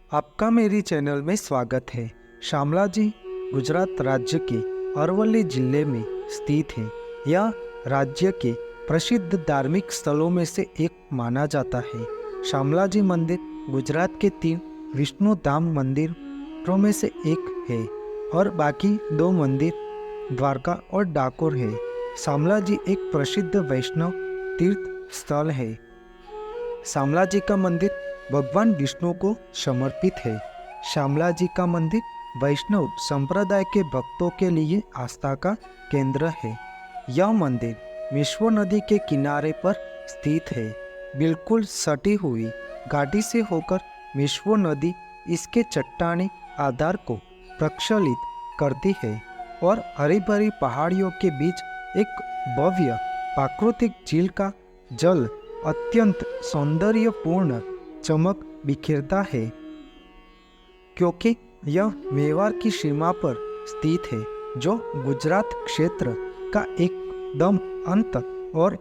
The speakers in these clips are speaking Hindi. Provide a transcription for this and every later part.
आपका मेरी चैनल में स्वागत है। शामलाजी गुजरात राज्य के अरवली जिले में स्थित है। यह राज्य के प्रसिद्ध धार्मिक स्थलों में से एक माना जाता है। शामलाजी मंदिर गुजरात के 3 विष्णु धाम मंदिरों में से एक है और बाकी 2 मंदिर द्वारका और डाकोर है। शामलाजी एक प्रसिद्ध वैष्णव तीर्थ स्थल है। शामलाजी का मंदिर भगवान विष्णु को समर्पित है। शामलाजी का मंदिर वैष्णव संप्रदाय के भक्तों के लिए आस्था का केंद्र है। यह मंदिर मिश्व नदी के किनारे पर स्थित है। बिल्कुल सटी हुई घाटी से होकर मिश्व नदी इसके चट्टानी आधार को प्रक्षालित करती है और हरी भरी पहाड़ियों के बीच एक भव्य प्राकृतिक झील का जल अत्यंत सौंदर्यपूर्ण चमक बिखेरता है। क्योंकि यह मेवाड़ की सीमा पर स्थित है, जो गुजरात क्षेत्र का एकदम अंत और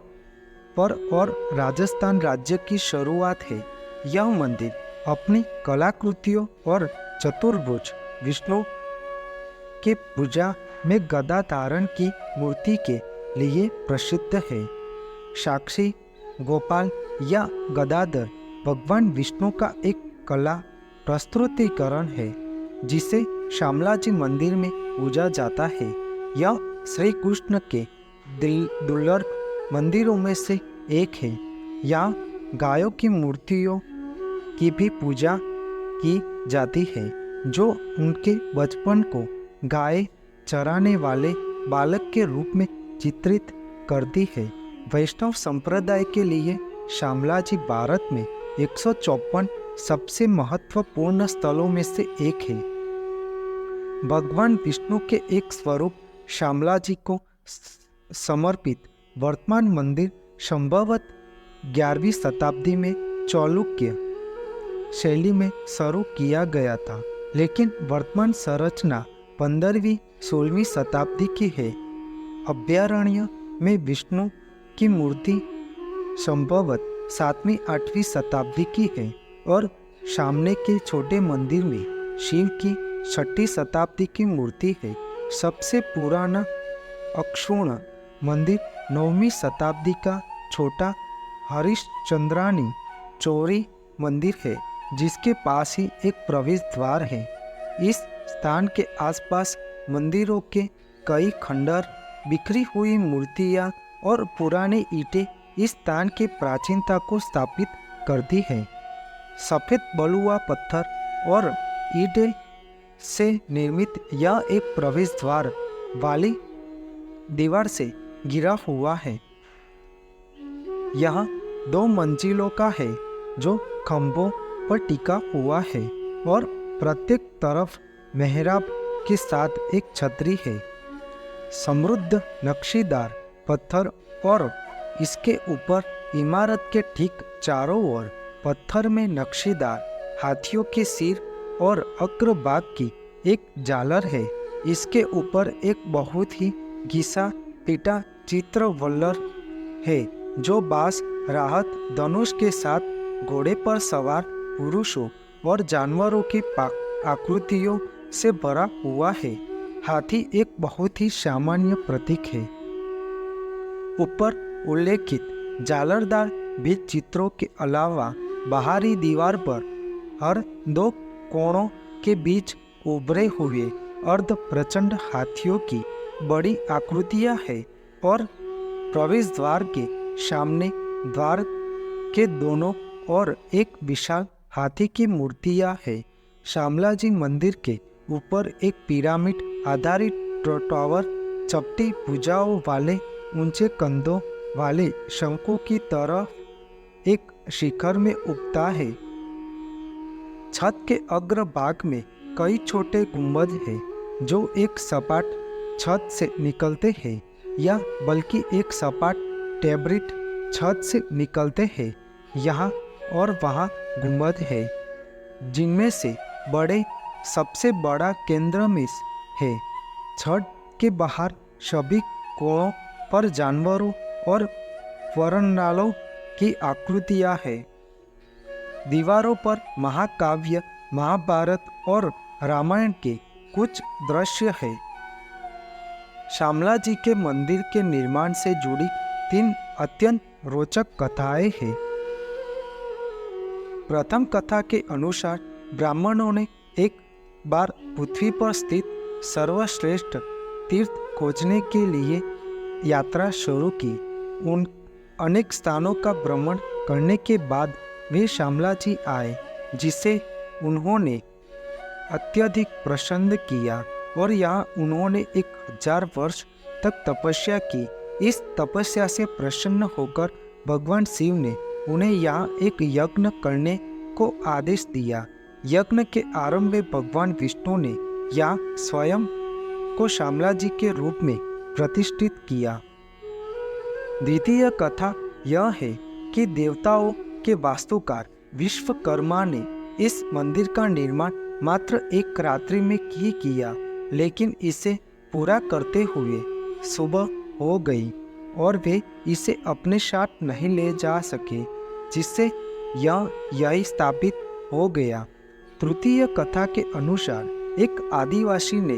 राजस्थान राज्य की शुरुआत है। यह मंदिर अपनी कलाकृतियों और चतुर्भुज विष्णु के पूजा में गदा धारण की मूर्ति के लिए प्रसिद्ध है। साक्षी गोपाल या गदाधर भगवान विष्णु का एक कला प्रस्तुतिकरण है, जिसे शामलाजी मंदिर में पूजा जाता है। यह श्री कृष्ण के दुर्लभ मंदिरों में से एक है। यहाँ गायों की मूर्तियों की भी पूजा की जाती है, जो उनके बचपन को गाय चराने वाले बालक के रूप में चित्रित करती है। वैष्णव संप्रदाय के लिए शामलाजी भारत में 154 सबसे महत्वपूर्ण स्थलों में से एक है। भगवान विष्णु के एक स्वरूप शामलाजी को समर्पित वर्तमान मंदिर संभवत 11वीं शताब्दी में चालुक्य शैली में शुरू किया गया था, लेकिन वर्तमान संरचना 15वीं-16वीं शताब्दी की है। अभयारण्य में विष्णु की मूर्ति संभवत 7वीं-8वीं शताब्दी की है और सामने के छोटे मंदिर में शिव की 6ठी शताब्दी की मूर्ति है। सबसे पुराना अक्षुण मंदिर 9वीं शताब्दी का छोटा हरिश्चंद्रानी चौरी मंदिर है, जिसके पास ही एक प्रवेश द्वार है। इस स्थान के आसपास मंदिरों के कई खंडर, बिखरी हुई मूर्तियाँ और पुराने ईंटें इस स्थान की प्राचीनता को स्थापित करती है। सफ़ेद बलुआ पत्थर और ईंटें से निर्मित यह एक प्रवेश द्वार वाली दीवार से घिरा हुआ है। यह 2 मंजिलों का है, जो खंभों पर टिका हुआ है और प्रत्येक तरफ मेहराब के साथ एक छतरी है। समृद्ध नक्शीदार पत्थर और इसके ऊपर इमारत के ठीक चारों ओर पत्थर में नक्शीदार हाथियों के सिर और अग्रभाग की एक झालर है। इसके ऊपर एक बहुत ही घिसा पीटा चित्र वल्लर है, जो बांस, राहत, धनुष के साथ घोड़े पर सवार पुरुषों और जानवरों की आकृतियों से भरा हुआ है। हाथी एक बहुत ही सामान्य प्रतीक है। ऊपर उल्लेखित झालरदार भित्ति चित्रों के अलावा बाहरी दीवार पर हर 2 कोणों के बीच उभरे हुए अर्ध प्रचंड हाथियों की बड़ी आकृतियां हैं और प्रवेश द्वार के सामने द्वार के दोनों ओर एक विशाल हाथी की मूर्तियां है। शामलाजी मंदिर के ऊपर एक पिरामिड आधारित टावर चपटी भुजाओं वाले ऊंचे कंधों वाले शंकु की तरह एक शिखर में उगता है। छत के अग्रभाग में कई छोटे गुंबद हैं, जो एक सपाट छत से निकलते हैं या बल्कि एक सपाट टेबरिट छत से निकलते हैं। यहाँ और वहाँ गुंबद है, जिनमें से बड़े सबसे बड़ा केंद्र में है। छत के बाहर सभी कोणों पर जानवरों और वर्णनालों की आकृतियां हैं। दीवारों पर महाकाव्य महाभारत और रामायण के कुछ दृश्य है। श्यामला जी के मंदिर के निर्माण से जुड़ी 3 अत्यंत रोचक कथाएं हैं। प्रथम कथा के अनुसार ब्राह्मणों ने एक बार पृथ्वी पर स्थित सर्वश्रेष्ठ तीर्थ खोजने के लिए यात्रा शुरू की। उन अनेक स्थानों का भ्रमण करने के बाद वे श्यामला जी आए, जिसे उन्होंने अत्यधिक प्रसन्न किया और यहाँ उन्होंने 1000 वर्ष तक तपस्या की। इस तपस्या से प्रसन्न होकर भगवान शिव ने उन्हें यहाँ एक यज्ञ करने को आदेश दिया। यज्ञ के आरंभ में भगवान विष्णु ने यहाँ स्वयं को श्यामला जी के रूप में प्रतिष्ठित किया। द्वितीय कथा यह है कि देवताओं के वास्तुकार विश्वकर्मा ने इस मंदिर का निर्माण मात्र 1 रात्रि में ही किया, लेकिन इसे पूरा करते हुए सुबह हो गई और वे इसे अपने साथ नहीं ले जा सके, जिससे यही स्थापित हो गया। तृतीय कथा के अनुसार एक आदिवासी ने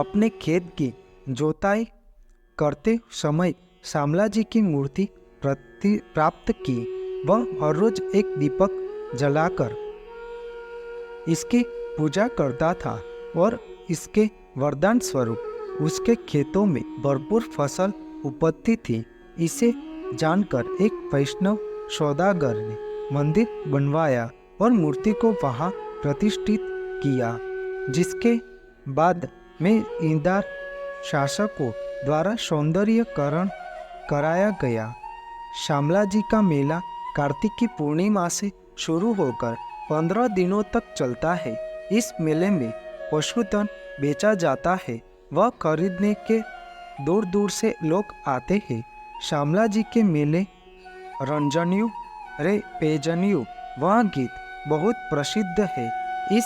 अपने खेत की जोताई करते समय श्यामला जी की मूर्ति प्राप्त की। वह हर रोज एक दीपक जलाकर इसकी पूजा करता था और इसके वरदान स्वरूप उसके खेतों में भरपूर फसल उपजती थी। इसे जानकर एक वैष्णव सौदागर ने मंदिर बनवाया और मूर्ति को वहां प्रतिष्ठित किया, जिसके बाद में ईंदार शासकों द्वारा सौंदर्यकरण कराया गया। श्यामला जी का मेला कार्तिक की पूर्णिमा से शुरू होकर 15 दिनों तक चलता है। इस मेले में पशुधन बेचा जाता है। वह खरीदने के दूर दूर से लोग आते हैं। श्यामला जी के मेले रंजनियु रे पेजनियु वह गीत बहुत प्रसिद्ध है। इस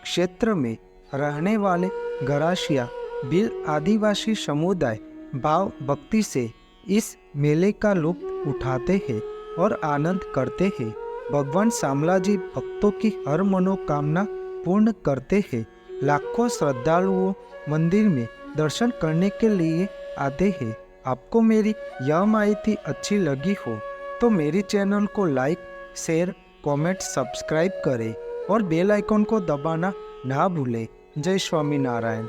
क्षेत्र में रहने वाले गरासिया भील आदिवासी समुदाय भाव भक्ति से इस मेले का लुत्फ उठाते हैं और आनंद करते हैं। भगवान श्यामला जी भक्तों की हर मनोकामना पूर्ण करते हैं। लाखों श्रद्धालुओं मंदिर में दर्शन करने के लिए आते हैं। आपको मेरी यह माहिती अच्छी लगी हो तो मेरी चैनल को लाइक, शेयर, कमेंट, सब्सक्राइब करें और बेल आइकन को दबाना ना भूलें। जय स्वामीनारायण।